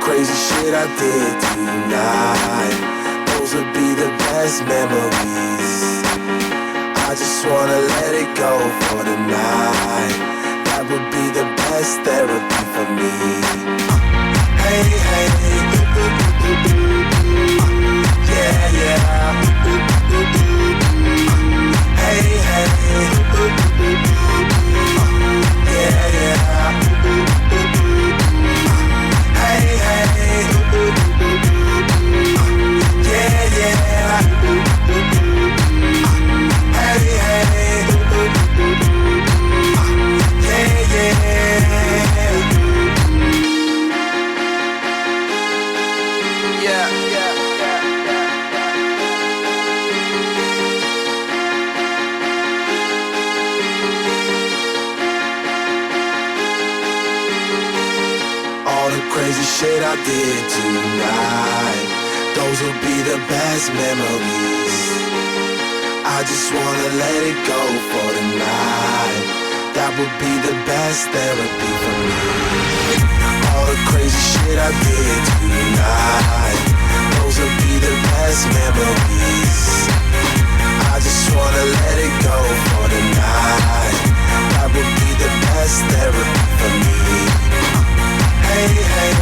crazy shit I did tonight, those would be the best memories. I just wanna let it go for the night. That would be the best therapy for me. Hey, hey, yeah, yeah. Hey, hey, yeah, yeah. Hey, hey, yeah, yeah. Hey, hey, yeah, yeah. Yeah, yeah, yeah. All the crazy shit I did tonight, those will be the best memories. I just wanna let it go for the night. That would be the best therapy for me. All the crazy shit I did tonight, those will be the best memories. I just wanna let it go for the night. That would be the best therapy for me. Hey, hey,